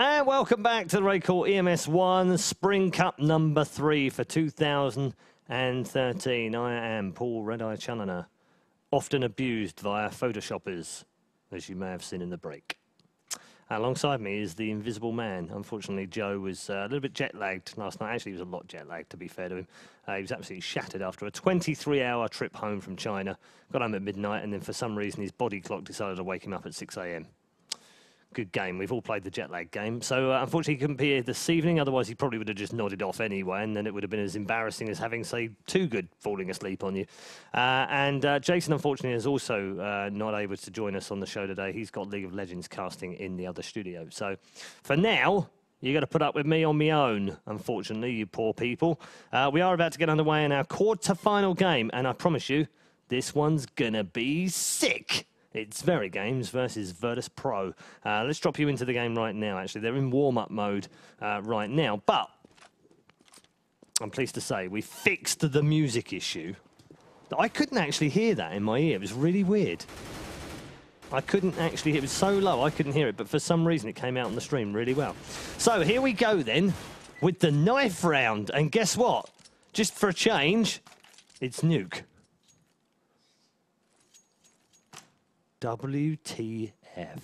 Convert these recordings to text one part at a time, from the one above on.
And welcome back to the RaidCall EMS 1 Spring Cup number 3 for 2013. I am Paul Red Eye Challoner, often abused via Photoshoppers, as you may have seen in the break. Alongside me is the invisible man. Unfortunately, Joe was a little bit jet-lagged last night. Actually, he was a lot jet-lagged, to be fair to him. He was absolutely shattered after a 23-hour trip home from China. Got home at midnight, and then for some reason, his body clock decided to wake him up at 6 a.m. Good game. We've all played the jet lag game. So, unfortunately, he couldn't be here this evening. Otherwise, he probably would have just nodded off anyway, and then it would have been as embarrassing as having, say, Too Good falling asleep on you. Jason, unfortunately, is also not able to join us on the show today. He's got League of Legends casting in the other studio. So, for now, you got to put up with me on my own, unfortunately, you poor people. We are about to get underway in our quarter-final game, and I promise you, this one's going to be sick. It's VeryGames versus Virtus Pro. Let's drop you into the game right now, actually. They're in warm-up mode right now. But I'm pleased to say we fixed the music issue. I couldn't actually hear that in my ear. It was really weird. I couldn't actually hear it. It was so low, I couldn't hear it. But for some reason, it came out on the stream really well. So here we go, then, with the knife round. And guess what? Just for a change, it's Nuke. WTF. It's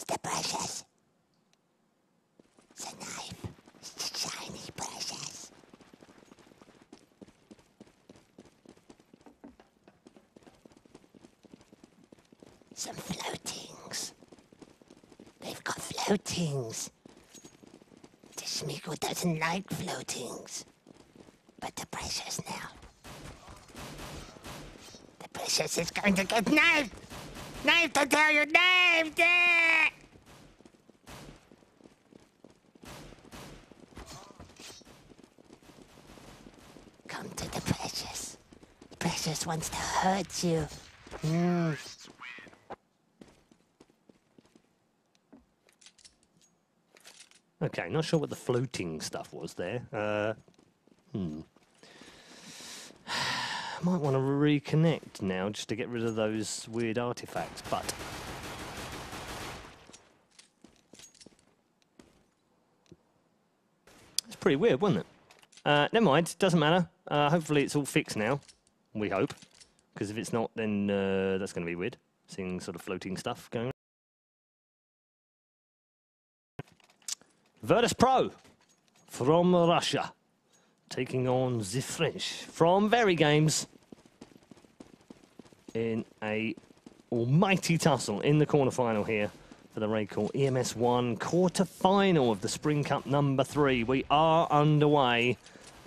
the precious. It's a knife. It's the shiny precious. Some floatings. They've got floatings. The Smeagol doesn't like floatings. But the precious now. Precious is going to get knifed! Knifed, I tell you, knifed! Come to the Precious. Precious wants to hurt you. Okay, not sure what the floating stuff was there. Might want to reconnect now just to get rid of those weird artifacts, but it's pretty weird, wasn't it? Never mind, doesn't matter. Hopefully it's all fixed now, we hope, because if it's not, then that's going to be weird, seeing sort of floating stuff going on. Virtus Pro from Russia, taking on the French from VeryGames in a almighty tussle in the quarterfinal here for the RaidCall EMS 1 quarterfinal of the Spring Cup number 3. We are underway.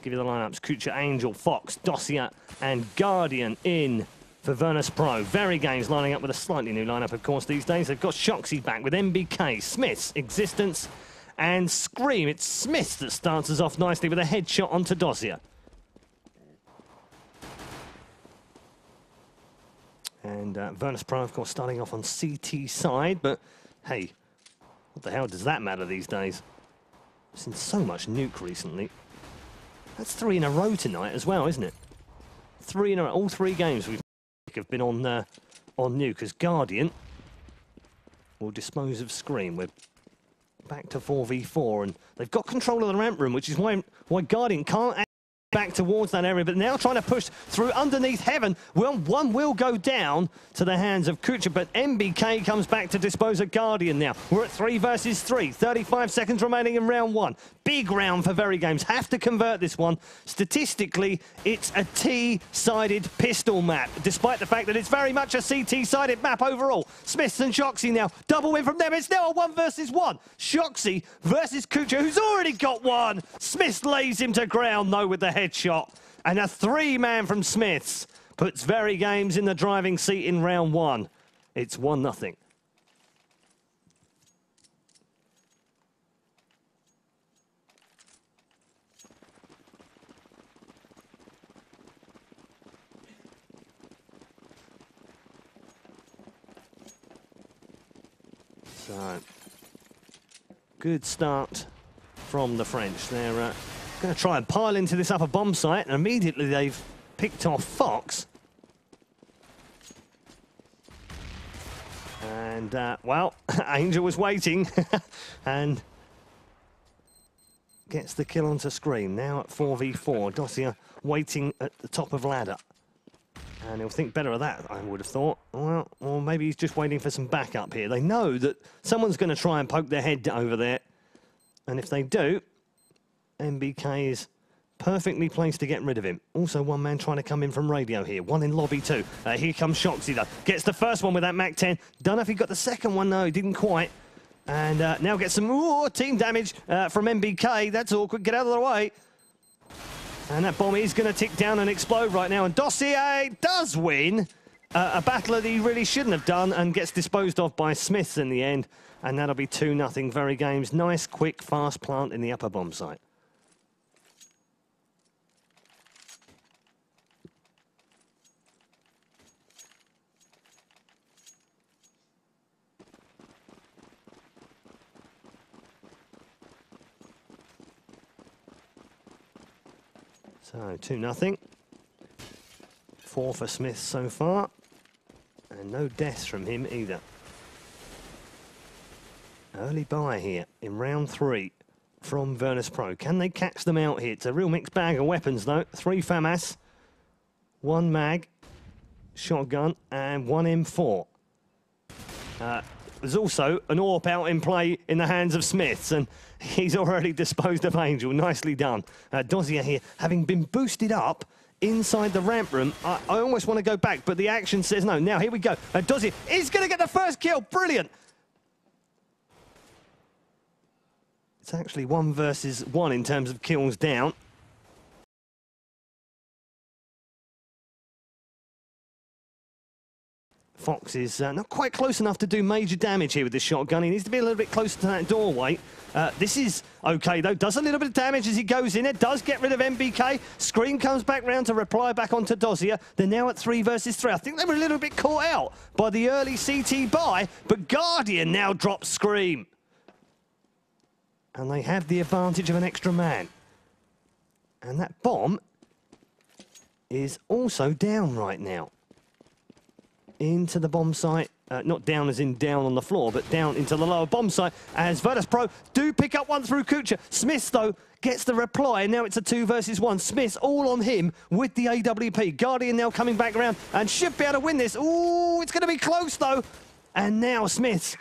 Give you the lineups: Kucha, Angel, Fox, Dossier, and Guardian in for Virtus Pro. VeryGames lining up with a slightly new lineup, of course, these days. They've got Shoxy back with MBK, Smiths, Existence, and Scream. It's Smith that starts us off nicely with a headshot onto Dossier. And Virtus Pro, of course, starting off on CT side. But, hey, what the hell does that matter these days? I've seen so much Nuke recently. That's 3 in a row tonight as well, isn't it? 3 in a row. All 3 games we've have been on Nuke, as Guardian will dispose of Scream. We're back to 4v4, and they've got control of the ramp room, which is why Guardian can't back towards that area, but now trying to push through underneath Heaven. Well, one will go down to the hands of Kucha, but MBK comes back to dispose of Guardian now. We're at 3 versus 3, 35 seconds remaining in round 1. Big round for VeryGames. Have to convert this one. Statistically, it's a T-sided pistol map, despite the fact that it's very much a CT-sided map overall. Smiths and Shoxy now. Double win from them. It's now a 1 versus 1. Shoxy versus Kucha, who's already got one. Smiths lays him to ground, though, with the headshot. And a 3-man from Smiths puts VeryGames in the driving seat in round 1. It's 1-0. So, good start from the French. They're going to try and pile into this upper bomb site, and immediately they've picked off Fox. And, well, Angel was waiting and gets the kill onto screen. Now at 4v4, Dossier waiting at the top of ladder. And he'll think better of that, I would have thought. Well, or maybe he's just waiting for some backup here. They know that someone's going to try and poke their head over there. And if they do, MBK is perfectly placed to get rid of him. Also, one man trying to come in from radio here. One in lobby too. Here comes Shoxy, though. Gets the first one with that Mac-10. Don't know if he got the second one. No, he didn't quite. And now gets some team damage from MBK. That's awkward. Get out of the way. And that bomb is going to tick down and explode right now. And Dossier does win a battle that he really shouldn't have done and gets disposed of by Smiths in the end. And that'll be 2-0 VeryGames. Nice, quick, fast plant in the upper bomb site. So, 2-0. 4 for Smith so far. And no deaths from him either. Early buy here in round 3 from Virtus Pro. Can they catch them out here? It's a real mixed bag of weapons, though. 3 FAMAS, 1 mag, shotgun, and 1 M4. There's also an AWP out in play in the hands of Smiths, and he's already disposed of Angel. Nicely done. Dossier here, having been boosted up inside the ramp room. I almost want to go back, but the action says no. Now, here we go. Dossier is going to get the first kill. Brilliant. It's actually 1 versus 1 in terms of kills down. Fox is not quite close enough to do major damage here with this shotgun. He needs to be a little bit closer to that doorway. This is okay, though. Does a little bit of damage as he goes in. It does get rid of MBK. Screen comes back round to reply back onto Dossier. They're now at 3 versus 3. I think they were a little bit caught out by the early CT buy, but Guardian now drops Scream. And they have the advantage of an extra man. And that bomb is also down right now. Into the bomb site. Not down as in down on the floor, but down into the lower bomb site as Virtus Pro do pick up one through Kucha. Smith, though, gets the reply, and now it's a 2 versus 1. Smith all on him with the AWP. Guardian now coming back around and should be able to win this. Ooh, it's going to be close, though. And now Smith.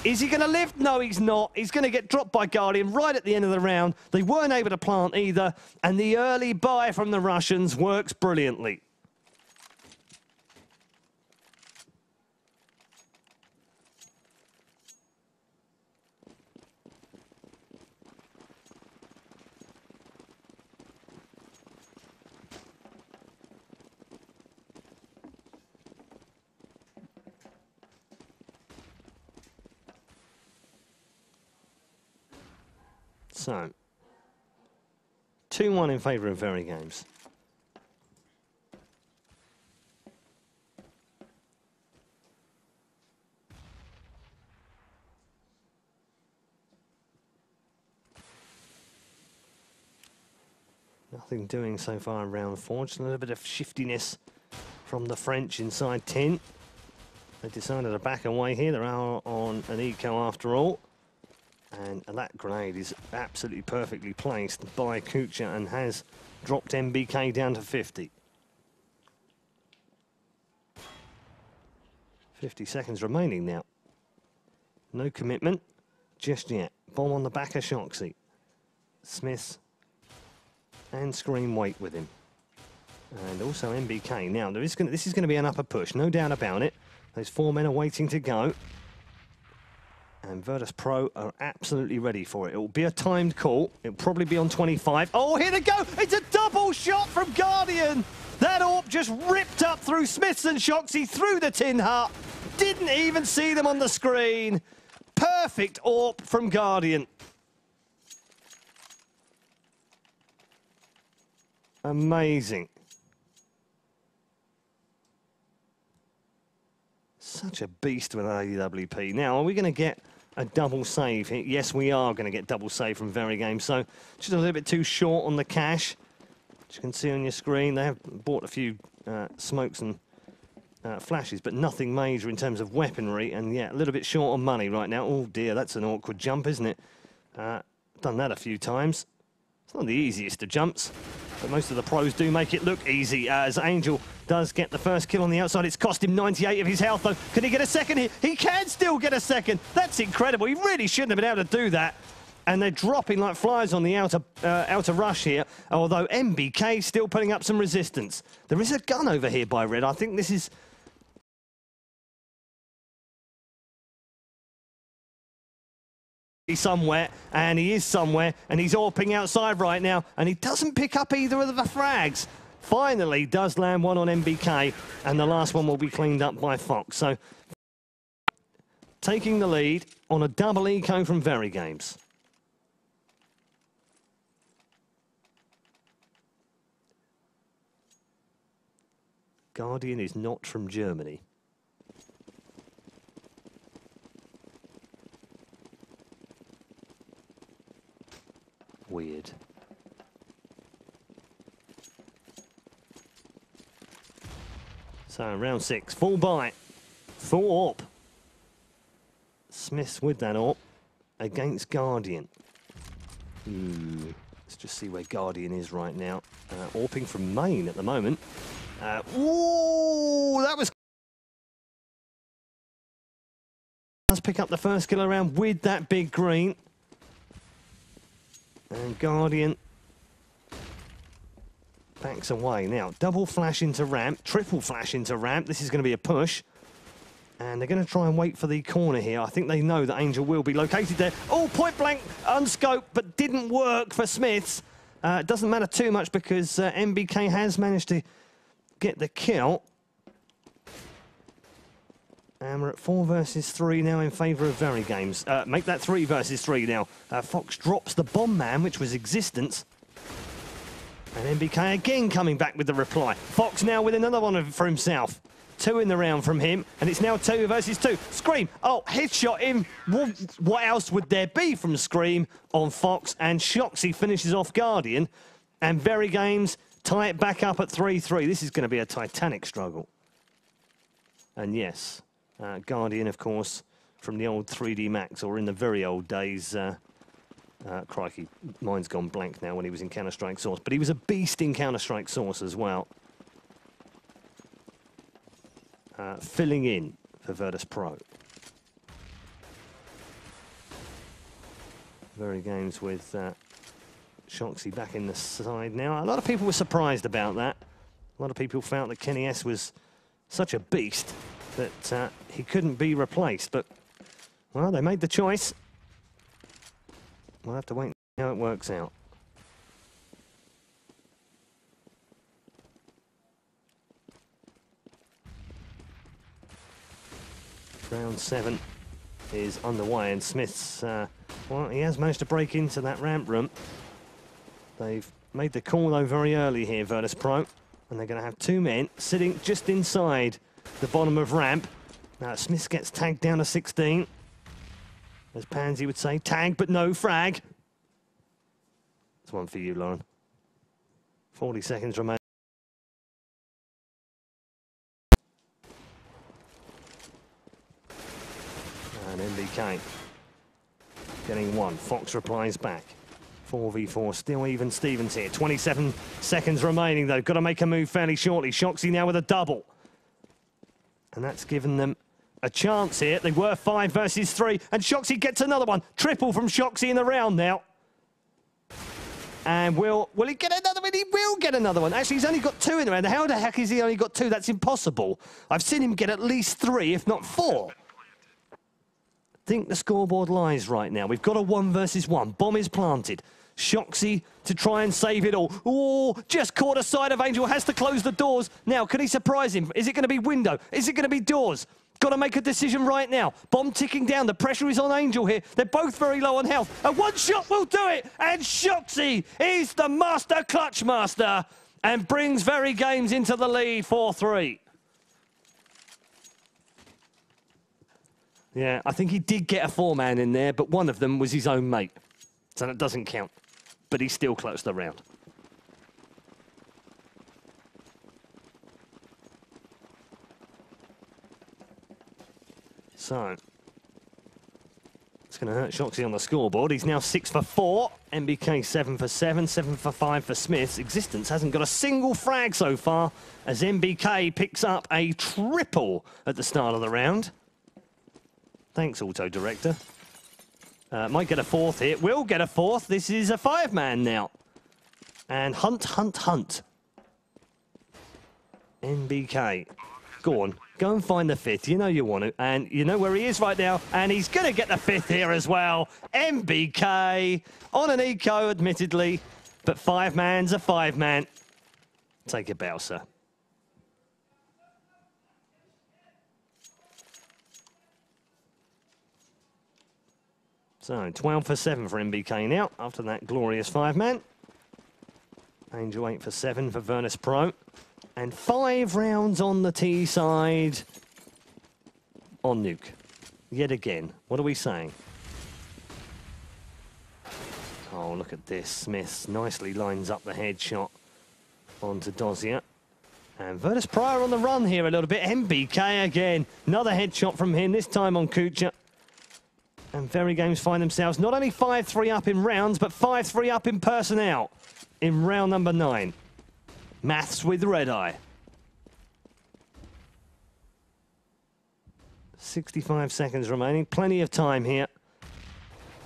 Is he going to live? No, he's not. He's going to get dropped by Guardian right at the end of the round. They weren't able to plant either, and the early buy from the Russians works brilliantly. So, 2-1 in favour of VeryGames. Nothing doing so far in round 4. Just a little bit of shiftiness from the French inside 10. They decided to back away here. They're out on an eco after all. And that grenade is absolutely perfectly placed by Kucha and has dropped MBK down to 50. 50 seconds remaining now. No commitment just yet. Bomb on the back of Shoxy. Smith and Scream wait with him. And also MBK. Now, this is going to be an upper push, no doubt about it. Those 4 men are waiting to go. And Virtus Pro are absolutely ready for it. It will be a timed call. It'll probably be on 25. Oh, here they go! It's a double shot from Guardian! That AWP just ripped up through Smiths and Shoxy through the tin hut. Didn't even see them on the screen. Perfect AWP from Guardian. Amazing. Such a beast with AWP. Now, are we going to get a double save? Yes, we are going to get double save from VeryGames. So, just a little bit too short on the cash. As you can see on your screen, they have bought a few smokes and flashes, but nothing major in terms of weaponry, and yeah, a little bit short on money right now. Oh dear, that's an awkward jump, isn't it? Done that a few times. It's not the easiest of jumps, but most of the pros do make it look easy, as Angel does get the first kill on the outside. It's cost him 98 of his health, though. Can he get a second here? He can still get a second. That's incredible. He really shouldn't have been able to do that. And they're dropping like flies on the outer rush here, although MBK still putting up some resistance. There is a gun over here by Red. I think this is... somewhere, and he is somewhere, and he's AWPing outside right now, and he doesn't pick up either of the frags. Finally does land one on MBK, and the last one will be cleaned up by Fox. So taking the lead on a double eco from VeryGames. Guardian is not from Germany. Weird. So round 6, full buy, full AWP. Smith's with that AWP against Guardian. Let's just see where Guardian is right now. AWPing from main at the moment. Ooh, that was... Let's pick up the first kill around with that big green. And Guardian backs away. Now, double flash into ramp, triple flash into ramp. This is going to be a push. And they're going to try and wait for the corner here. I think they know that Angel will be located there. Oh, point blank, unscoped, but didn't work for Smiths. It doesn't matter too much because MBK has managed to get the kill. And we're at 4 versus 3 now in favour of VeryGames. Make that 3 versus 3 now. Fox drops the bomb man, which was Existence. And MBK again coming back with the reply. Fox now with another one for himself. 2 in the round from him, and it's now 2 versus 2. Scream, oh, headshot him. What else would there be from Scream on Fox? And Shoxy finishes off Guardian. And VeryGames tie it back up at 3-3. This is going to be a titanic struggle. And yes... Guardian, of course, from the old 3D Max, or in the very old days, crikey, mine's gone blank now when he was in Counter-Strike Source, but he was a beast in Counter-Strike Source as well. Filling in for Virtus Pro. VeryGames with Shoxy back in the side now. A lot of people were surprised about that. A lot of people felt that Kenny S was such a beast that he couldn't be replaced, but, well, they made the choice. We'll have to wait and see how it works out. Round 7 is underway, and Smith's, well, he has managed to break into that ramp room. They've made the call, though, very early here, Virtus Pro, and they're going to have 2 men sitting just inside the bottom of ramp. Now Smith gets tagged down to 16. As Pansy would say, tag but no frag. That's one for you, Lauren. 40 seconds remaining. And MBK getting 1. Fox replies back. 4v4, still even Stevens here. 27 seconds remaining, though. Got to make a move fairly shortly. Shoxy now with a double. And that's given them a chance here. They were 5 versus 3, and Shoxy gets another one. Triple from Shoxy in the round now. And will he get another one? He will get another one. Actually, he's only got 2 in the round. How the heck has he only got 2? That's impossible. I've seen him get at least 3, if not 4. I think the scoreboard lies right now. We've got a 1 versus 1. Bomb is planted. Shoxy to try and save it all. Oh, just caught a side of Angel, has to close the doors. Now, can he surprise him? Is it going to be window? Is it going to be doors? Got to make a decision right now. Bomb ticking down. The pressure is on Angel here. They're both very low on health. And 1 shot will do it. And Shoxy is the master clutch master and brings VeryGames into the lead 4-3. Yeah, I think he did get a 4-man in there, but one of them was his own mate. So that doesn't count. But he still clutched the round. So, it's going to hurt Shoxy on the scoreboard. He's now 6 for 4. MBK 7 for 7, 7 for 5 for Smiths. Existence hasn't got a single frag so far as MBK picks up a triple at the start of the round. Thanks, Auto Director. Might get a fourth here. Will get a fourth. This is a 5-man now. And hunt, hunt, hunt. MBK. Go on. Go and find the fifth. You know you want to. And you know where he is right now. And he's going to get the fifth here as well. MBK on an eco, admittedly. But 5-man's a 5-man. Take a bow, sir. So, 12 for 7 for MBK now, after that glorious 5-man. Angel 8 for 7 for Virtus Pro. And 5 rounds on the T side on Nuke. Yet again. What are we saying? Oh, look at this. Smiths nicely lines up the headshot onto Dozier. And Virtus Pro are on the run here a little bit. MBK again. Another headshot from him, this time on Kucha. And VeryGames find themselves not only 5-3 up in rounds, but 5-3 up in personnel in round number 9. Maths with Red Eye. 65 seconds remaining. Plenty of time here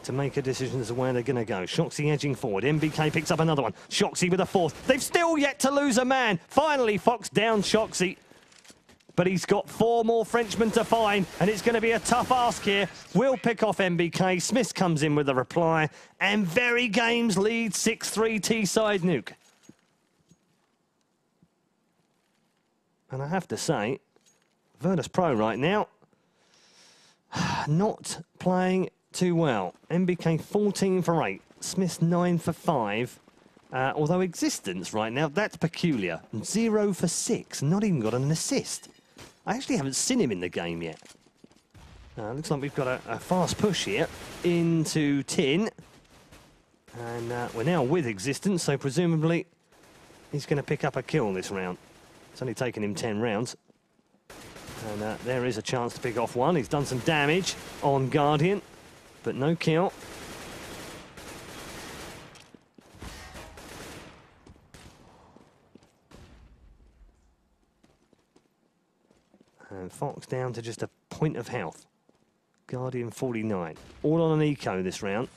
to make a decision as to where they're going to go. Shoxy edging forward. MBK picks up another one. Shoxy with a fourth. They've still yet to lose a man. Finally, Fox down Shoxy. But he's got 4 more Frenchmen to find, and it's going to be a tough ask here. Will pick off MBK. Smith comes in with a reply, and VeryGames leads 6-3 T-side Nuke. And I have to say, Virtus Pro right now, not playing too well. MBK 14 for 8, Smith 9 for 5. Although Existence right now, that's peculiar. 0 for 6, not even got an assist. I actually haven't seen him in the game yet. Looks like we've got a fast push here into tin. And we're now with Existence, so presumably he's going to pick up a kill this round. It's only taken him 10 rounds. And there is a chance to pick off one. He's done some damage on Guardian, but no kill. And Fox down to just a point of health. Guardian 49. All on an eco this round.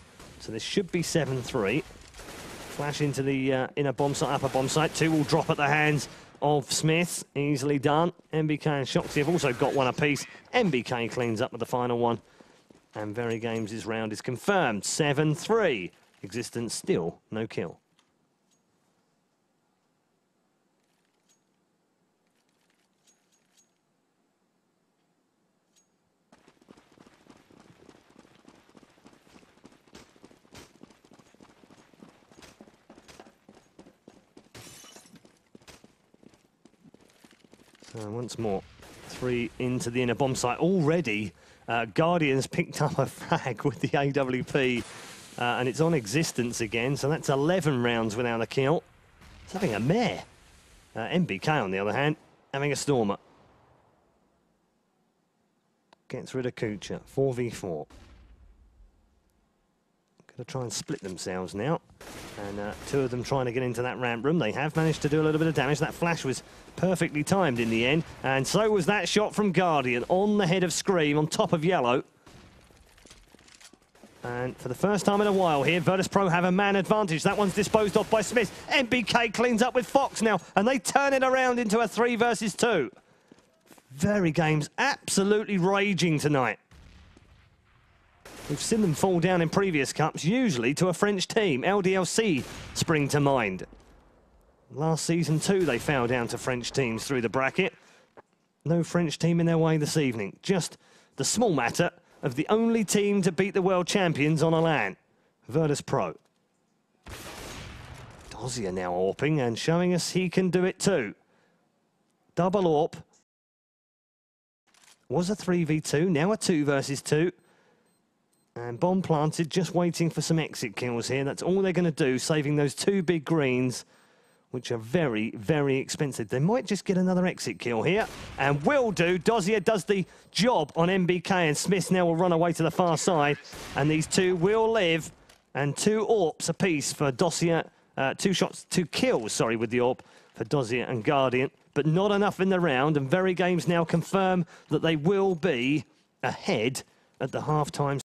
So this should be 7-3. Flash into the inner bomb site, upper bomb site. 2 will drop at the hands of Smith. Easily done. MBK and Shoxy have also got one apiece. MBK cleans up with the final one. And VeryGames' round is confirmed. 7-3. Existence still no kill. So once more, 3 into the inner bomb site. Already, Guardians picked up a frag with the AWP, and it's on Existence again, so that's 11 rounds without a kill. It's having a mare. MBK, on the other hand, having a stormer. Gets rid of Kucha, 4v4. Going to try and split themselves now. And 2 of them trying to get into that ramp room. They have managed to do a little bit of damage. That flash was perfectly timed in the end. And so was that shot from Guardian on the head of Scream, on top of Yellow. And for the first time in a while here, Virtus Pro have a man advantage. That one's disposed of by Smith. MBK cleans up with Fox now, and they turn it around into a 3 versus 2. VeryGames absolutely raging tonight. We've seen them fall down in previous cups, usually to a French team. LDLC spring to mind. Last season too, they fell down to French teams through the bracket. No French team in their way this evening. Just the small matter of the only team to beat the world champions on a LAN. Virtus Pro. Dozier now AWPing and showing us he can do it too. Double AWP. Was a 3v2, now a 2 versus 2. And bomb planted, just waiting for some exit kills here. That's all they're going to do, saving those 2 big greens which are very, very expensive. They might just get another exit kill here, and will do. Dozier does the job on MBK, and Smith now will run away to the far side, and these two will live, and 2 AWPs apiece for Dozier. 2 kills, sorry, with the AWP for Dozier and Guardian, but not enough in the round, and VeryGames now confirm that they will be ahead at the half-time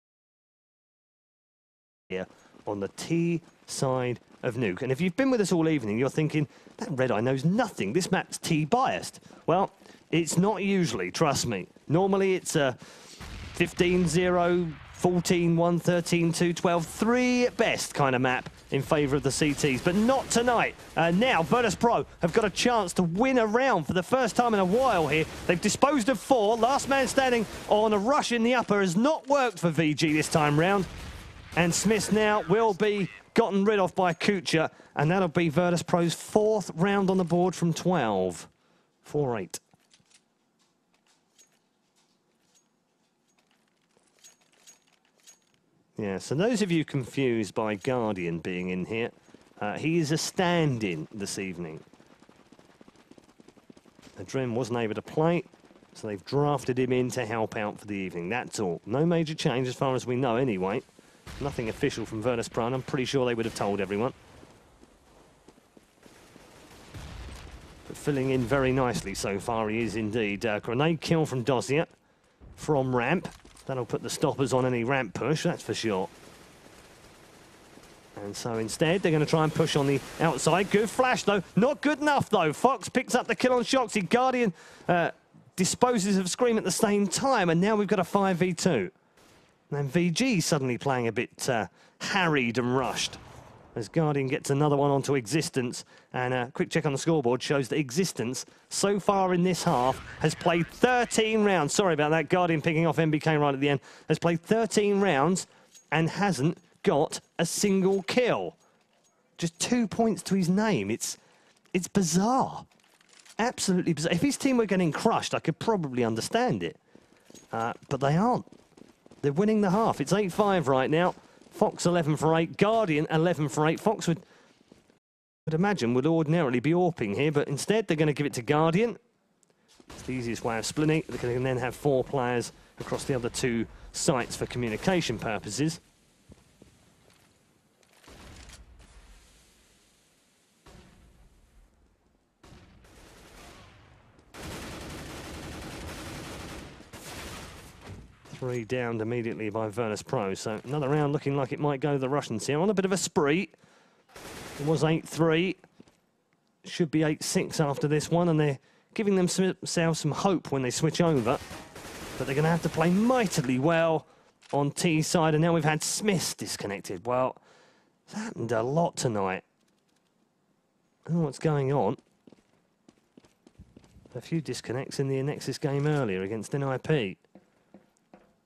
here on the T side of Nuke. And if you've been with us all evening, you're thinking, that Red Eye knows nothing. This map's T-biased. Well, it's not usually, trust me. Normally it's a 15-0, 14-1, 13-2, 12-3 at best kind of map in favour of the CTs, but not tonight. Now, Virtus.pro have got a chance to win a round for the first time in a while here. They've disposed of 4. Last man standing on a rush in the upper has not worked for VG this time round. And Smith now will be gotten rid of by Kucha, and that'll be Virtus.pro's 4th round on the board from 12. 4-8. Yeah, so those of you confused by Guardian being in here, he is a stand-in this evening. Adren wasn't able to play, so they've drafted him in to help out for the evening. That's all. No major change as far as we know anyway. Nothing official from Virtus.pro, and I'm pretty sure they would have told everyone. But filling in very nicely so far, he is indeed. Grenade kill from Dozier from ramp. That'll put the stoppers on any ramp push, that's for sure. And so instead, they're going to try and push on the outside. Good flash, though. Not good enough, though. Fox picks up the kill on Shoxy. Guardian disposes of Scream at the same time, and now we've got a 5v2. And VG suddenly playing a bit harried and rushed as Guardian gets another one onto Existence. And a quick check on the scoreboard shows that Existence, so far in this half, has played 13 rounds. Sorry about that, Guardian picking off MBK right at the end. Has played 13 rounds and hasn't got a single kill. Just 2 points to his name. It's bizarre. Absolutely bizarre. If his team were getting crushed, I could probably understand it. But they aren't. They're winning the half. It's 8-5 right now. Fox 11 for 8. Guardian 11 for 8. Fox would imagine would ordinarily be AWPing here, but instead they're going to give it to Guardian. It's the easiest way of splitting. They can then have 4 players across the other 2 sites for communication purposes. Three downed immediately by Virtus.pro, so another round looking like it might go to the Russians here. On a bit of a spree. It was 8-3. Should be 8-6 after this one, and they're giving themselves some hope when they switch over. But they're going to have to play mightily well on T side, and now we've had Smith disconnected. Well, it's happened a lot tonight. I don't know what's going on. A few disconnects in the Nexus game earlier against NIP.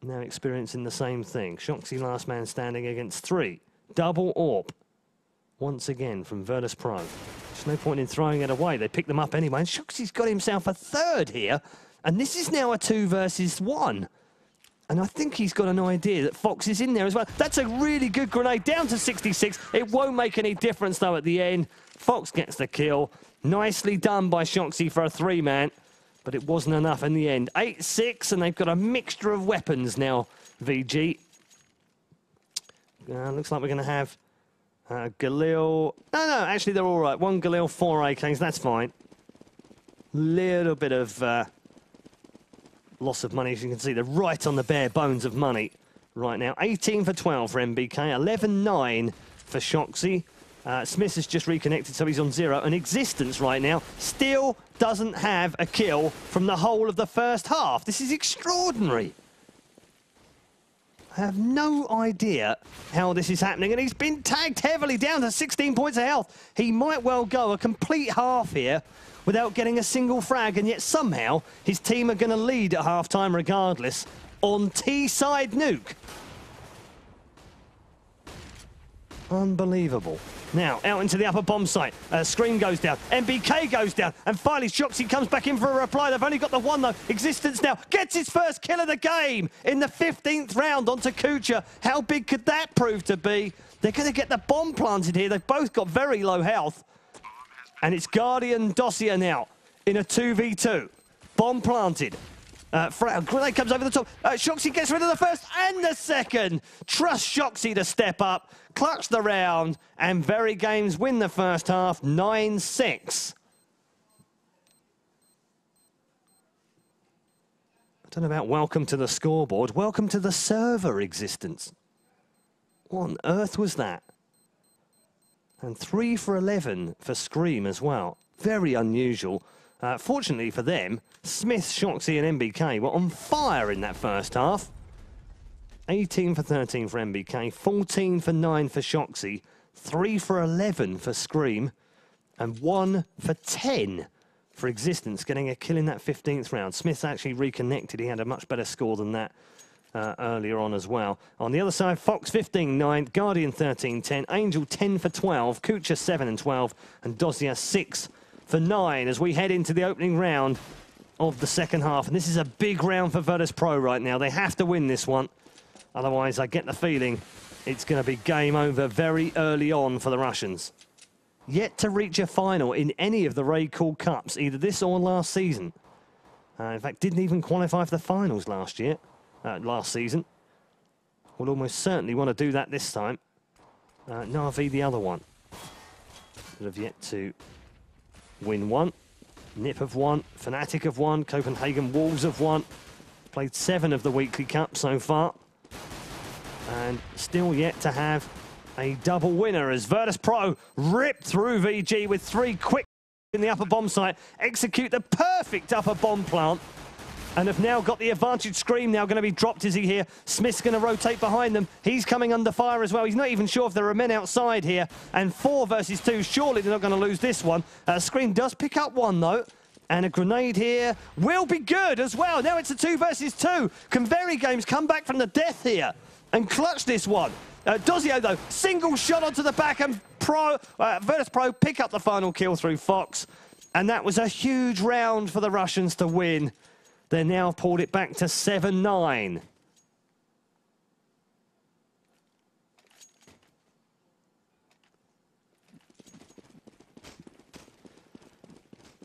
Now experiencing the same thing. Shoxy last man standing against 3. Double AWP. Once again from Virtus.pro. There's no point in throwing it away. They pick them up anyway. And Shoxy's got himself a 3rd here. And this is now a 2 versus 1. And I think he's got an idea that Fox is in there as well. That's a really good grenade. Down to 66. It won't make any difference, though, at the end. Fox gets the kill. Nicely done by Shoxy for a 3-man. But it wasn't enough in the end. 8-6, and they've got a mixture of weapons now, VG. Looks like we're going to have Galil. No, actually, they're all right. 1 Galil, 4 AKs, that's fine. Little bit of loss of money, as you can see. They're right on the bare bones of money right now. 18 for 12 for MBK, 11-9 for Shoxy. Smith has just reconnected, so he's on 0. And Existence right now still doesn't have a kill from the whole of the first half. This is extraordinary. I have no idea how this is happening, and he's been tagged heavily down to 16 points of health. He might well go a complete half here without getting a single frag, and yet somehow his team are going to lead at half-time regardless on T-side Nuke. Unbelievable. Now, out into the upper bomb site. Scream goes down. MBK goes down. And finally, Shoxy comes back in for a reply. They've only got the 1, though. Existence now gets his first kill of the game in the 15th round onto Kucha. How big could that prove to be? They're going to get the bomb planted here. They've both got very low health. And it's Guardian Dossier now in a 2v2. Bomb planted. Grenade comes over the top. Shoxy gets rid of the first and the second. Trust Shoxy to step up, clutch the round, and VeryGames win the first half 9-6. I don't know about welcome to the scoreboard. Welcome to the server existence. What on earth was that? And 3 for 11 for Scream as well. Very unusual. Fortunately for them, Smith, Shoxy and MBK were on fire in that first half. 18 for 13 for MBK, 14 for 9 for Shoxy, 3 for 11 for Scream, and 1 for 10 for Existence, getting a kill in that 15th round. Smith actually reconnected. He had a much better score than that earlier on as well. On the other side, Fox 15-9, Guardian 13-10, Angel 10 for 12, Kucha 7 and 12, and Dossier 6 for 9 as we head into the opening round of the second half. And this is a big round for Virtus Pro right now. They have to win this one. Otherwise, I get the feeling it's going to be game over very early on for the Russians. Yet to reach a final in any of the RaidCall Cups, either this or last season. In fact, didn't even qualify for the finals last season. Will almost certainly want to do that this time. Na'Vi, the other one, that have yet to win one. Nip have won, Fnatic have won, Copenhagen Wolves have won. Played 7 of the weekly cup so far. And still yet to have a double winner as Virtus Pro rip through VG with 3 quick in the upper bomb site, execute the perfect upper bomb plant, and have now got the advantage. Scream now going to be dropped, is he here? Smith's going to rotate behind them. He's coming under fire as well. He's not even sure if there are men outside here. And 4 versus 2, surely they're not going to lose this one. Scream does pick up 1 though. And a grenade here will be good as well. Now it's a 2 versus 2. Can VeryGames come back from the death here and clutch this one? Dossier, though, single shot onto the back, and Virtus Pro pick up the final kill through Fox. And that was a huge round for the Russians to win. They're now pulled it back to 7-9.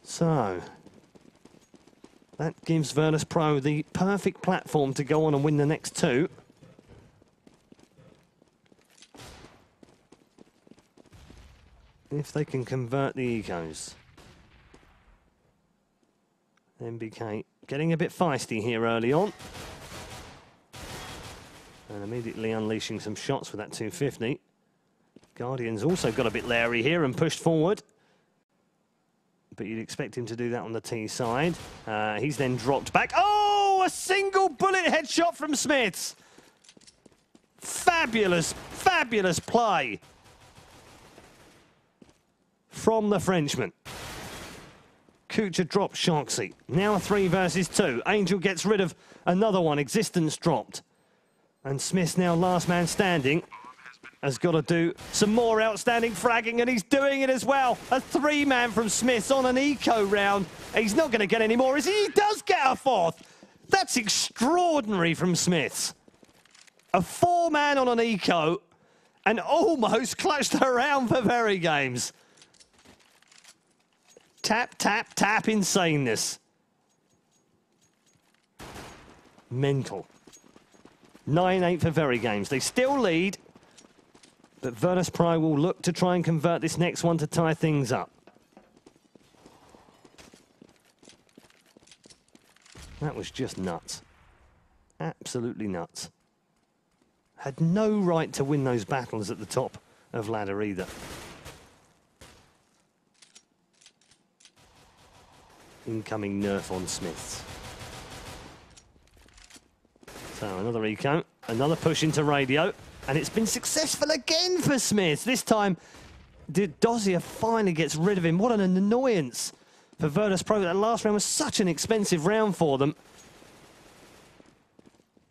So, that gives Virtus Pro the perfect platform to go on and win the next 2. If they can convert the ecos. MBK getting a bit feisty here early on. And immediately unleashing some shots with that 250. Guardian's also got a bit leery here and pushed forward. But you'd expect him to do that on the T side. He's then dropped back. Oh, a single bullet headshot from Smiths. Fabulous, fabulous play from the Frenchman. Kucha dropped Shoxy. Now 3 versus 2. Angel gets rid of another one. Existence dropped. And Smith's now last man standing. Has got to do some more outstanding fragging, and he's doing it as well. A 3-man from Smith's on an eco round. He's not going to get any more, is he? He does get a 4th. That's extraordinary from Smith's. A 4-man on an eco and almost clutched around for VeryGames. Tap, tap, tap insaneness. Mental. 9-8 for VeryGames. They still lead, but Virtus Pro will look to try and convert this next one to tie things up. That was just nuts. Absolutely nuts. Had no right to win those battles at the top of ladder either. Incoming nerf on Smiths. So another eco, another push into radio, and it's been successful again for Smiths. This time, Dossier finally gets rid of him. What an annoyance for Virtus Pro. That last round was such an expensive round for them.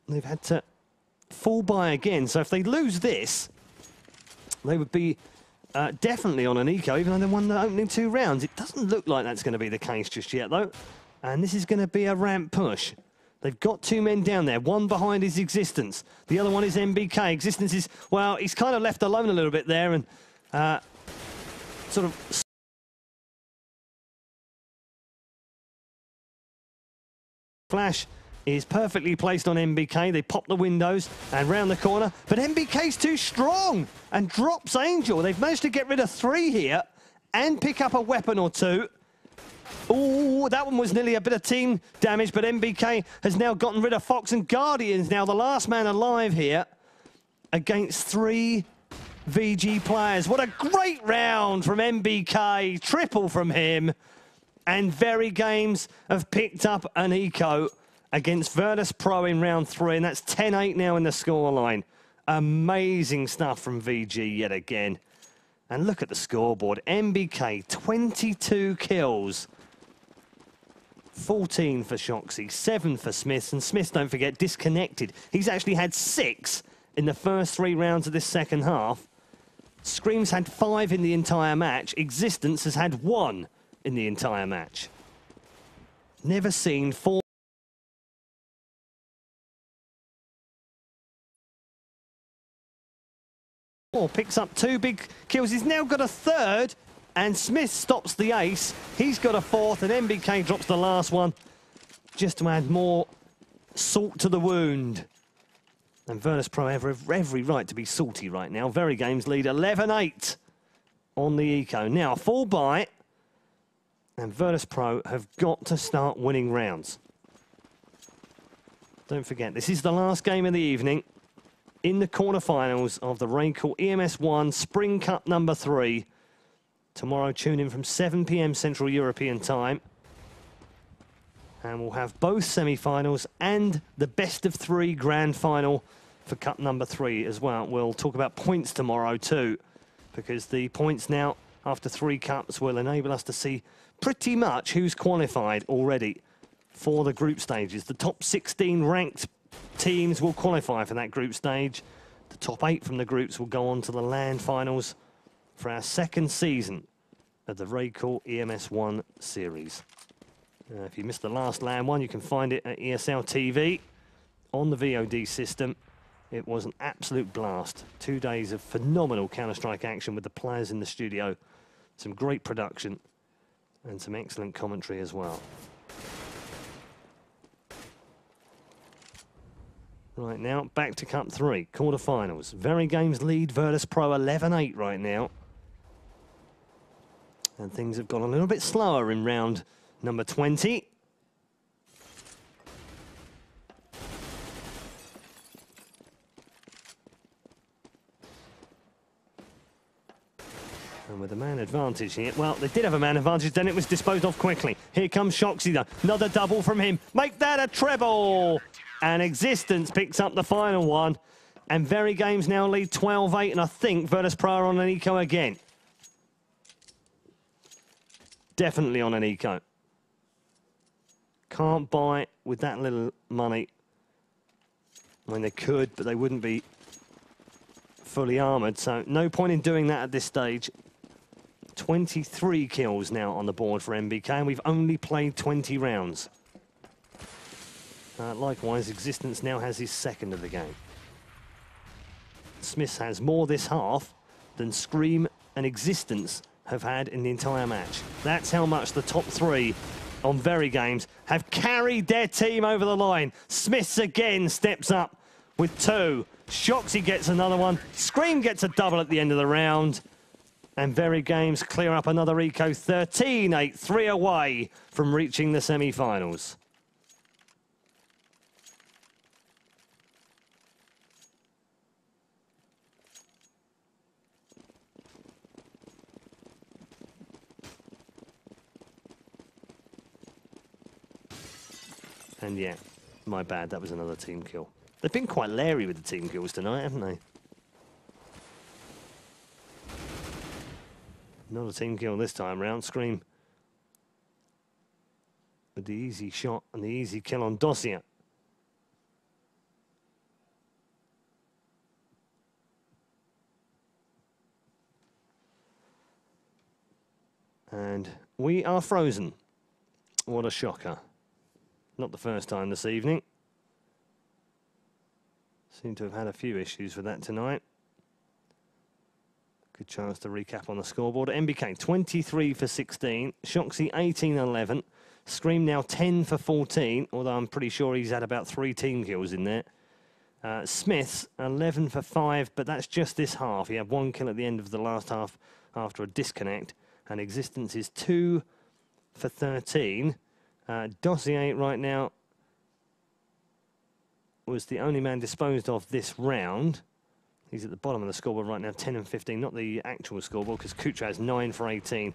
They've had to fall by again, so if they lose this, they would be definitely on an eco, even though they won the opening 2 rounds. It doesn't look like that's going to be the case just yet, though. And this is going to be a ramp push. They've got 2 men down there. One behind is Existence. The other one is MBK. Existence is, well, he's kind of left alone a little bit there and sort of Flash is perfectly placed on MBK. They pop the windows and round the corner, but MBK's too strong and drops Angel. They've managed to get rid of 3 here and pick up a weapon or 2. Oh, that one was nearly a bit of team damage, but MBK has now gotten rid of Fox and Guardians. Now the last man alive here against 3 VG players. What a great round from MBK. Triple from him. And VeryGames have picked up an eco against Virtus Pro in round 3, and that's 10-8 now in the scoreline. Amazing stuff from VG yet again. And look at the scoreboard. MBK, 22 kills. 14 for Shoxy, 7 for Smith, and Smith, don't forget, disconnected. He's actually had 6 in the first 3 rounds of this second half. Scream's had 5 in the entire match. Existence has had 1 in the entire match. Never seen 4. Picks up 2 big kills. He's now got a 3rd, and Smith stops the ace. He's got a 4th, and MBK drops the last one just to add more salt to the wound. And Virtus Pro have every right to be salty right now. VeryGames lead 11-8 on the eco. Now, a full buy, and Virtus Pro have got to start winning rounds. Don't forget, this is the last game of the evening in the quarterfinals of the RaidCall EMS 1 Spring Cup number 3. Tomorrow, tune in from 7 PM Central European time. And we'll have both semi-finals and the best of 3 grand final for Cup number 3 as well. We'll talk about points tomorrow too, because the points now after 3 cups will enable us to see pretty much who's qualified already for the group stages. The top 16 ranked teams will qualify for that group stage. The top 8 from the groups will go on to the LAN finals for our 2nd season of the RaidCall EMS 1 series. If you missed the last LAN one, you can find it at ESL TV on the VOD system. It was an absolute blast. 2 days of phenomenal Counter-Strike action with the players in the studio. Some great production and some excellent commentary as well. Right now, back to Cup 3, quarterfinals. VeryGames lead Virtus Pro 11-8 right now. And things have gone a little bit slower in round number 20. And with a man advantage here, well, they did have a man advantage, then it was disposed of quickly. Here comes Shoxy though, another double from him. Make that a treble! And Existence picks up the final one. And VeryGames now lead 12-8, and I think Virtus Pro are on an eco again. Definitely on an eco. Can't buy with that little money. I mean, they could, but they wouldn't be fully armoured, so no point in doing that at this stage. 23 kills now on the board for MBK, and we've only played 20 rounds. Likewise, Existence now has his 2nd of the game. Smith has more this half than Scream and Existence have had in the entire match. That's how much the top 3 on VeryGames have carried their team over the line. Smiths again steps up with 2. Shoxy gets another one. Scream gets a double at the end of the round. And VeryGames clear up another eco, 13-8, 3 away from reaching the semi-finals. And yeah, my bad, that was another team kill. They've been quite leery with the team kills tonight, haven't they? Not a team kill this time round. Scream with the easy shot and the easy kill on Dossier. And we are frozen. What a shocker. Not the first time this evening. Seem to have had a few issues with that tonight. Good chance to recap on the scoreboard. MBK 23 for 16. Shoxy 18-11. Scream now 10 for 14, although I'm pretty sure he's had about 3 team kills in there. Smith's 11 for 5, but that's just this half. He had 1 kill at the end of the last half after a disconnect. And Existence is 2 for 13. Dossier right now was the only man disposed of this round. He's at the bottom of the scoreboard right now, 10 and 15, not the actual scoreboard, because Kucha has 9 for 18.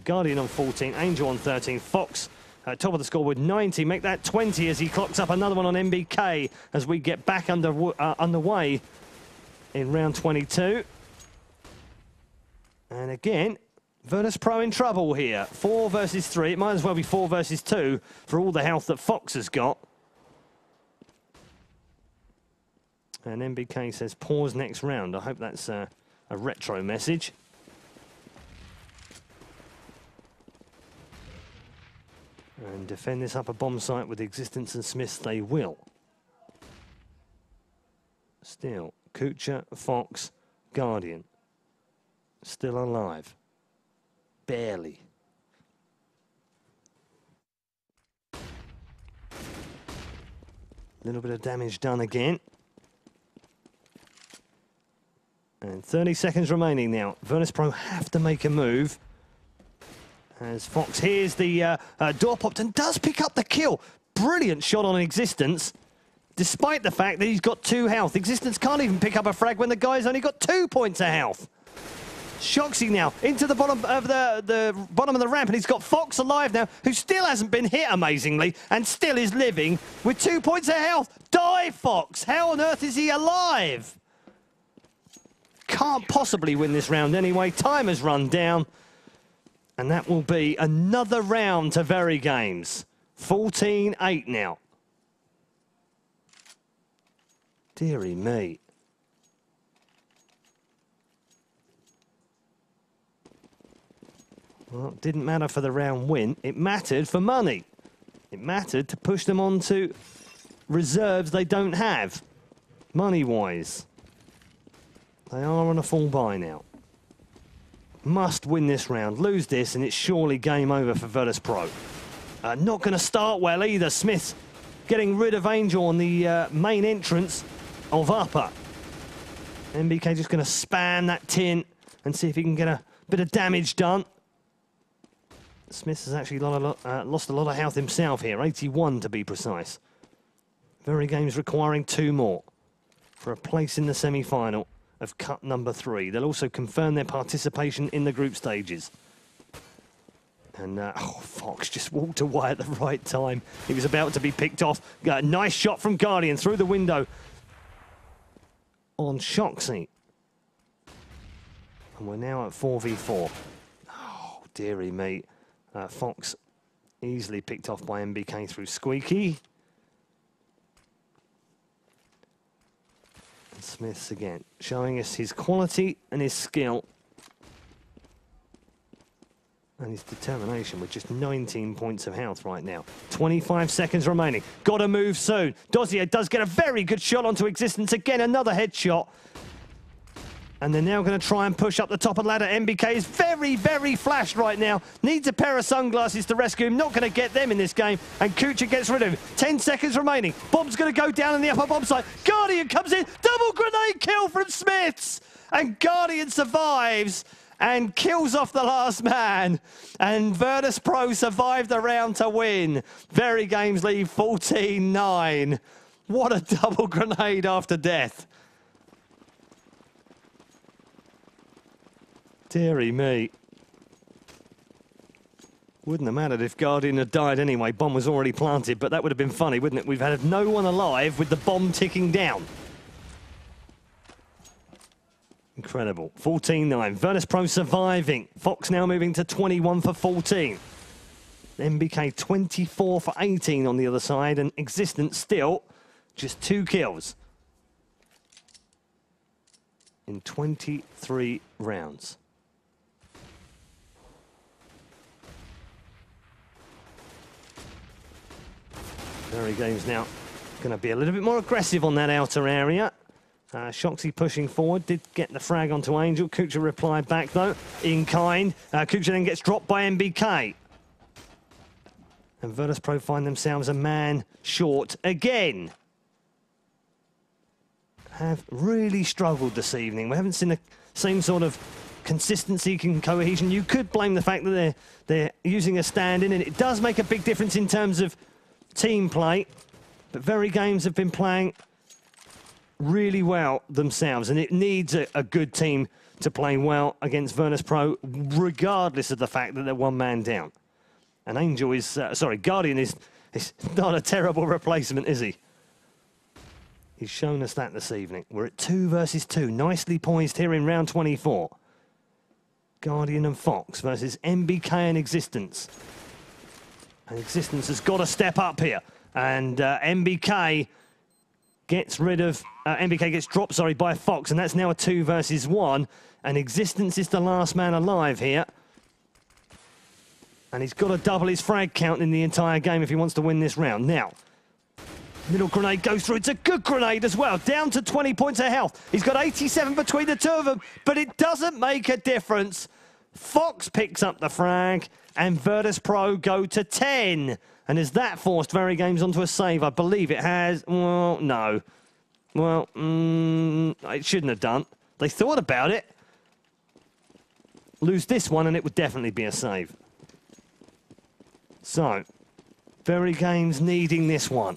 Guardian on 14, Angel on 13, Fox top of the scoreboard, 90. Make that 20 as he clocks up another one on MBK as we get back underway in round 22. And again, Virtus Pro in trouble here. 4 versus 3. It might as well be 4 versus 2 for all the health that Fox has got. And MBK says pause next round. I hope that's a retro message. And defend this upper bomb site with Existence and Smiths they will. Still, Kucha, Fox, Guardian. Still alive. Barely. Little bit of damage done again. And 30 seconds remaining now. Virtus Pro have to make a move. As Fox hears the door popped and does pick up the kill. Brilliant shot on Existence, despite the fact that he's got 2 health. Existence can't even pick up a frag when the guy's only got 2 points of health. Shoxy now into the bottom of the bottom of the ramp, and he's got Fox alive now, who still hasn't been hit amazingly, and still is living with 2 points of health. Die, Fox! How on earth is he alive? Can't possibly win this round anyway. Time has run down. And that will be another round to VeryGames. 14-8 now. Dearie me. Well, it didn't matter for the round win. It mattered for money. It mattered to push them on to reserves they don't have, money-wise. They are on a full buy now. Must win this round. Lose this, and it's surely game over for Virtus Pro. Not going to start well either. Smith getting rid of Angel on the main entrance of upper. MBK just going to spam that tin and see if he can get a bit of damage done. Smith has actually lost a lot of health himself here, 81 to be precise. VeryGames requiring 2 more for a place in the semi-final of cut number 3. They'll also confirm their participation in the group stages. And Fox just walked away at the right time. He was about to be picked off. Got a nice shot from Guardian through the window on Shoxy. And we're now at 4v4. Oh, dearie me. Fox easily picked off by MBK through Squeaky. And Smiths again, showing us his quality and his skill. And his determination with just 19 points of health right now. 25 seconds remaining. Got to move soon. Dossier does get a very good shot onto Existence. Again, another headshot. And they're now going to try and push up the top of the ladder. MBK is very, very flashed right now. Needs a pair of sunglasses to rescue him. Not going to get them in this game. And Kucha gets rid of him. 10 seconds remaining. Bomb's going to go down in the upper bomb site. Guardian comes in. Double grenade kill from Smiths. And Guardian survives and kills off the last man. And Virtus Pro survived the round to win. VeryGames lead 14-9. What a double grenade after death. Dearie me. Wouldn't have mattered if Guardian had died anyway. Bomb was already planted, but that would have been funny, wouldn't it? We've had no one alive with the bomb ticking down. Incredible. 14-9. Virtus Pro surviving. Fox now moving to 21 for 14. MBK 24 for 18 on the other side, and Existence still just 2 kills in 23 rounds. VeryGames now going to be a little bit more aggressive on that outer area. Shoxy pushing forward, did get the frag onto Angel. Kucha replied back though, in kind. Kucha then gets dropped by MBK. And Virtus.pro find themselves a man short again. Have really struggled this evening. We haven't seen the same sort of consistency and cohesion. You could blame the fact that they're using a stand-in, and it does make a big difference in terms of team play. But VeryGames have been playing really well themselves, and it needs a good team to play well against Virtus.pro, regardless of the fact that they're one man down. And Angel is, Guardian is not a terrible replacement, is he? He's shown us that this evening. We're at 2 versus 2, nicely poised here in round 24. Guardian and Fox versus MBK and Existence. And Existence has got to step up here. And MBK gets rid of... MBK gets dropped, by Fox, and that's now a 2 versus 1. And Existence is the last man alive here. And he's got to double his frag count in the entire game if he wants to win this round. Now, middle grenade goes through. It's a good grenade as well. Down to 20 points of health. He's got 87 between the two of them, but it doesn't make a difference. Fox picks up the frag, and Virtus.pro go to 10. And has that forced VeryGames onto a save? I believe it has. Well, no. Well, it shouldn't have done. They thought about it. Lose this one, and it would definitely be a save. So, VeryGames needing this one.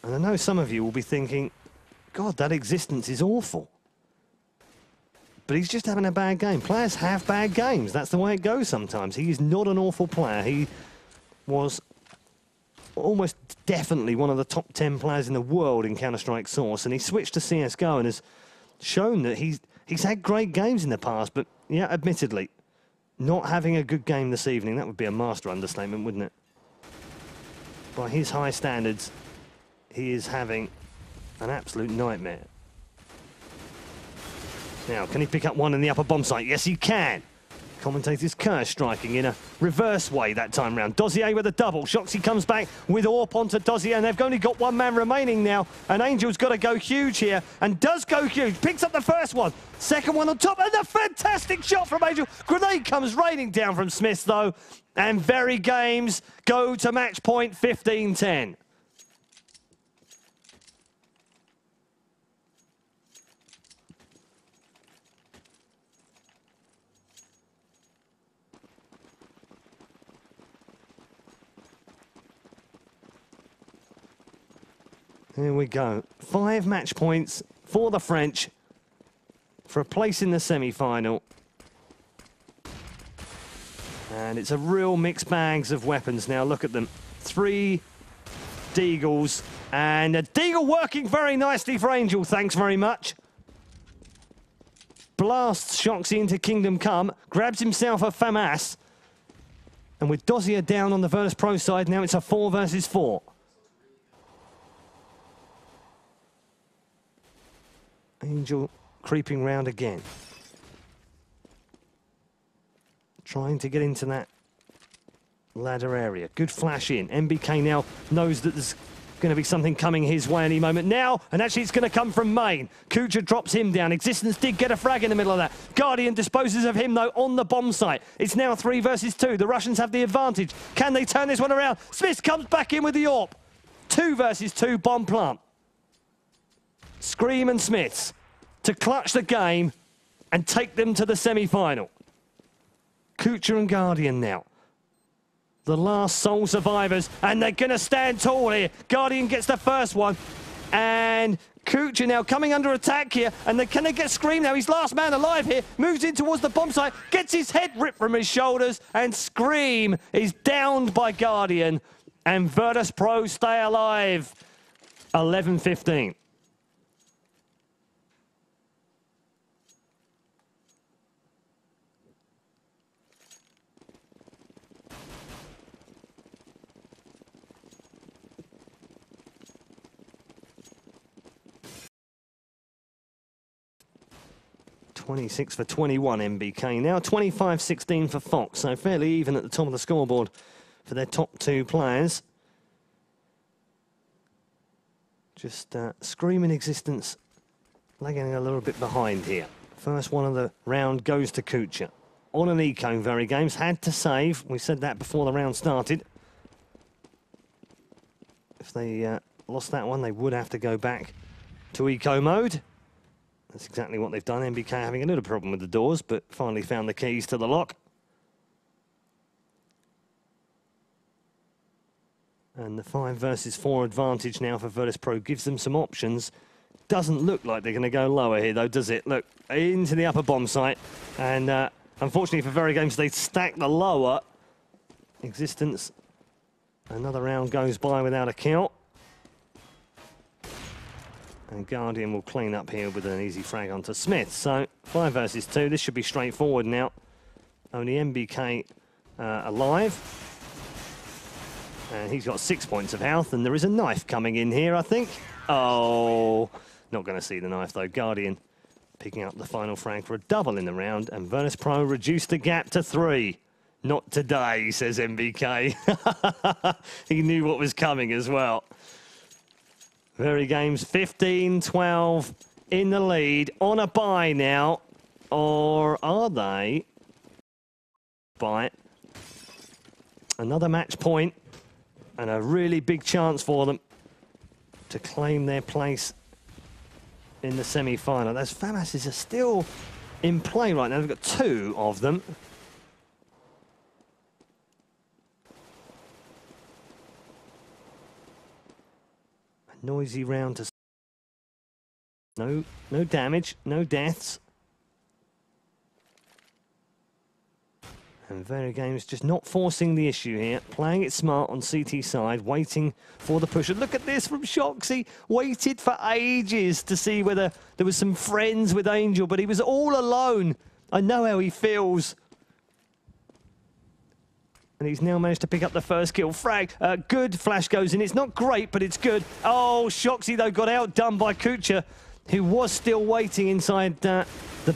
And I know some of you will be thinking, God, that Existence is awful. But he's just having a bad game. Players have bad games. That's the way it goes sometimes. He is not an awful player. He was almost definitely one of the top 10 players in the world in Counter-Strike Source, and he switched to CSGO and has shown that he's had great games in the past, but yeah, admittedly, not having a good game this evening. That would be a master understatement, wouldn't it? By his high standards, he is having an absolute nightmare. Now, can he pick up one in the upper bomb site? Yes, he can. Commentator's curse striking in a reverse way that time round. Dozier with a double. Shoxy comes back with AWP onto Dozier, and they've only got one man remaining now. And Angel's got to go huge here, and does go huge. Picks up the first one. Second one on top, and a fantastic shot from Angel. Grenade comes raining down from Smith, though. And VeryGames go to match point 15-10. Here we go. 5 match points for the French for a place in the semi-final. And it's a real mixed bags of weapons now. Look at them. 3 Deagles. And a Deagle working very nicely for Angel. Thanks very much. Blasts Shoxy into Kingdom Come. Grabs himself a FAMAS. And with Dozier down on the Virtus.pro side, now it's a 4 versus 4. Angel creeping round again. Trying to get into that ladder area. Good flash in. MBK now knows that there's going to be something coming his way any moment now, and actually it's going to come from main. Kucha drops him down. Existence did get a frag in the middle of that. Guardian disposes of him, though, on the bomb site. It's now 3 versus 2. The Russians have the advantage. Can they turn this one around? Smith comes back in with the AWP. 2 versus 2 bomb plant. Scream and Smiths to clutch the game and take them to the semi-final. Kucha and Guardian now. The last sole survivors, and they're going to stand tall here. Guardian gets the first one, and Kucha now coming under attack here, and can they get Scream now? He's last man alive here, moves in towards the bomb site, gets his head ripped from his shoulders, and Scream is downed by Guardian, and Virtus.pro stay alive. 11-15. .26 for 21 MBK. Now 25-16 for Fox. So fairly even at the top of the scoreboard for their top 2 players. Just Screaming Existence lagging a little bit behind here. First one of the round goes to Kucha. On an eco, VeryGames had to save. We said that before the round started. If they lost that one, they would have to go back to eco mode. That's exactly what they've done. MBK having a little problem with the doors, but finally found the keys to the lock. And the 5 versus 4 advantage now for VeryGames gives them some options. Doesn't look like they're going to go lower here, though, does it? Look, into the upper bomb site. And unfortunately for VeryGames, they stack the lower existence. Another round goes by without a kill. And Guardian will clean up here with an easy frag onto Smith. So 5 versus 2. This should be straightforward now. Only MBK alive. And he's got 6 points of health. And there is a knife coming in here, I think. Oh, not going to see the knife, though. Guardian picking up the final frag for a double in the round. And VeryGames reduced the gap to 3. Not today, says MBK. He knew what was coming as well. VeryGames 15-12 in the lead, on a bye now. Or are they? Bye. Another match point and a really big chance for them to claim their place in the semi-final. Those FAMASs are still in play right now. They've got 2 of them. Noisy round to... No damage, no deaths. And VeryGames just not forcing the issue here, playing it smart on CT side, waiting for the push. And look at this from Shoxy, waited for ages to see whether there was some friends with Angel, but he was all alone. I know how he feels. And he's now managed to pick up the first kill. Frag, good flash goes in. It's not great, but it's good. Oh, Shoxy, though, got outdone by Kucha, who was still waiting inside the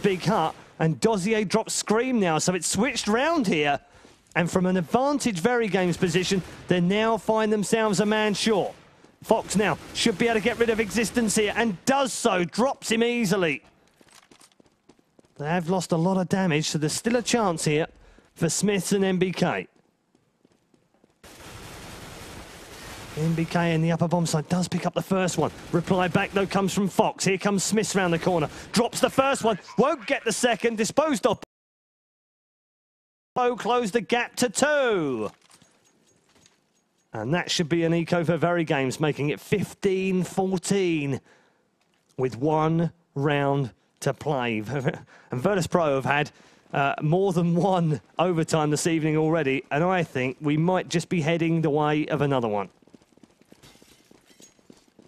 big hut. And Dozier drops Scream now, so it's switched round here. And from an advantage VeryGames position, they now find themselves a man short. Fox now should be able to get rid of existence here, and does so, drops him easily. They have lost a lot of damage, so there's still a chance here for Smiths and MBK. MBK in the upper bomb side does pick up the first one. Reply back, though, comes from Fox. Here comes Smith round the corner. Drops the first one. Won't get the second. Disposed of. Close the gap to 2. And that should be an eco for VeryGames, making it 15-14 with 1 round to play. And VeryGames have had more than 1 overtime this evening already. And I think we might just be heading the way of another one.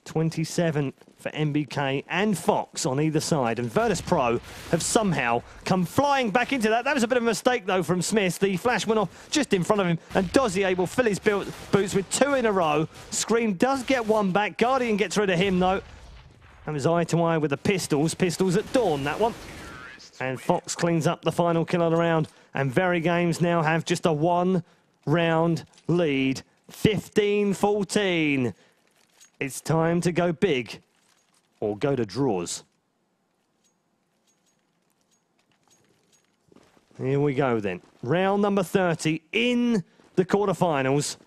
27 for MBK and Fox on either side. And VeryGames have somehow come flying back into that. That was a bit of a mistake, though, from Smith. The flash went off just in front of him, and Dozier will fill his boots with 2 in a row. Scream does get 1 back. Guardian gets rid of him, though. And was eye to eye with the pistols. Pistols at dawn, that one. And Fox cleans up the final kill of the round. And VeryGames now have just a 1-round lead. 15-14. It's time to go big or go to draws. Here we go then. Round number 30 in the quarterfinals.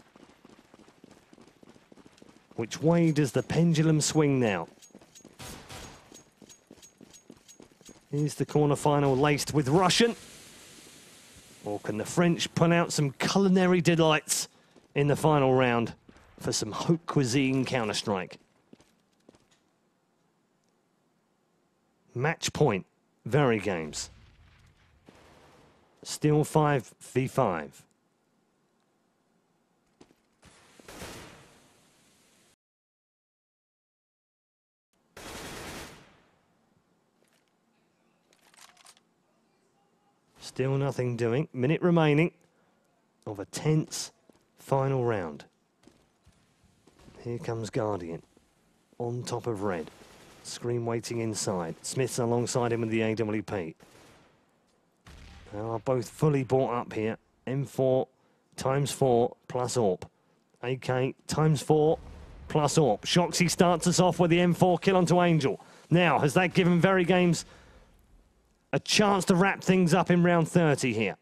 Which way does the pendulum swing now? Is the quarterfinal laced with Russian? Or can the French pull out some culinary delights in the final round for some haute cuisine Counter-Strike? Match point, VeryGames. Still 5v5. Still nothing doing. Minute remaining of a tense final round. Here comes Guardian on top of Red. Scream waiting inside. Smith's alongside him with the AWP. They are both fully bought up here. M4 times 4 plus AWP. AK times 4 plus AWP. Shoxy starts us off with the M4 kill onto Angel. Now, has that given VeryGames a chance to wrap things up in round 30 here.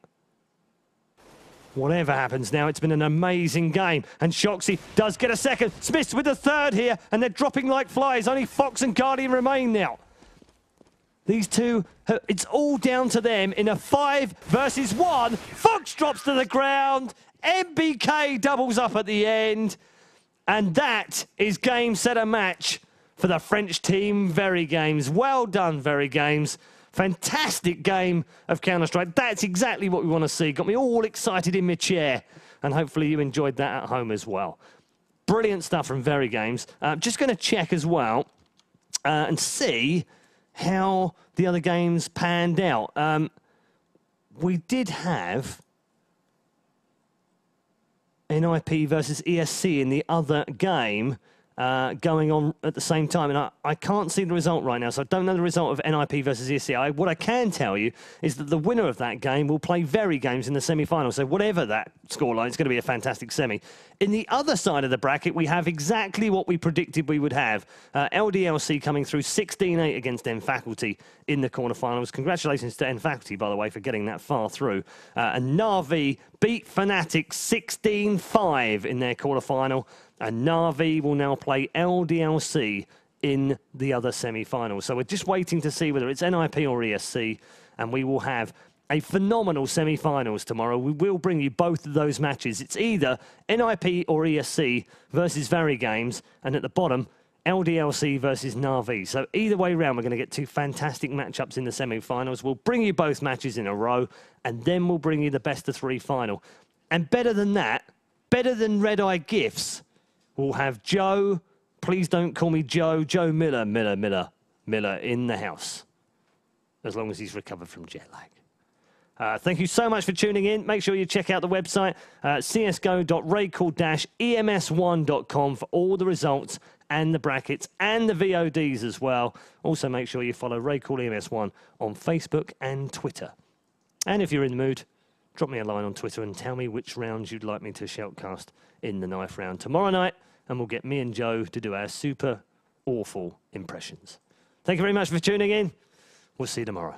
Whatever happens now, it's been an amazing game. And Shoxy does get a second. Smith's with the third here, and they're dropping like flies. Only Fox and Guardian remain now. These two, it's all down to them in a 5 versus 1. Fox drops to the ground. MBK doubles up at the end. And that is game, set, and match for the French team, VeryGames. Well done, VeryGames. Fantastic game of Counter-Strike. That's exactly what we want to see. Got me all excited in my chair. And hopefully you enjoyed that at home as well. Brilliant stuff from VeryGames. Just going to check as well and see how the other games panned out. We did have NIP versus ESC in the other game going on at the same time. And I can't see the result right now, so I don't know the result of NIP versus ESC. What I can tell you is that the winner of that game will play VeryGames in the semi-final. So whatever that scoreline, it's going to be a fantastic semi. In the other side of the bracket, we have exactly what we predicted we would have. LDLC coming through 16-8 against N-Faculty in the quarterfinals. Congratulations to N-Faculty, by the way, for getting that far through. And Na'Vi beat Fnatic 16-5 in their quarterfinal. And Na'Vi will now play LDLC in the other semi-finals. So we're just waiting to see whether it's NIP or ESC, and we will have a phenomenal semi-finals tomorrow. We will bring you both of those matches. It's either NIP or ESC versus VeryGames, and at the bottom, LDLC versus Na'Vi. So either way round, we're going to get two fantastic matchups in the semi-finals. We'll bring you both matches in a row, and then we'll bring you the best-of-3 final. And better than that, better than Red Eye Gifts, we'll have Joe, please don't call me Joe, Joe Miller in the house, as long as he's recovered from jet lag. Thank you so much for tuning in. Make sure you check out the website, csgo.raidcall-ems1.com for all the results and the brackets and the VODs as well. Also, make sure you follow RaidCall EMS1 on Facebook and Twitter. And if you're in the mood, drop me a line on Twitter and tell me which rounds you'd like me to shoutcast in the knife round tomorrow night, and we'll get me and Joe to do our super awful impressions. Thank you very much for tuning in. We'll see you tomorrow.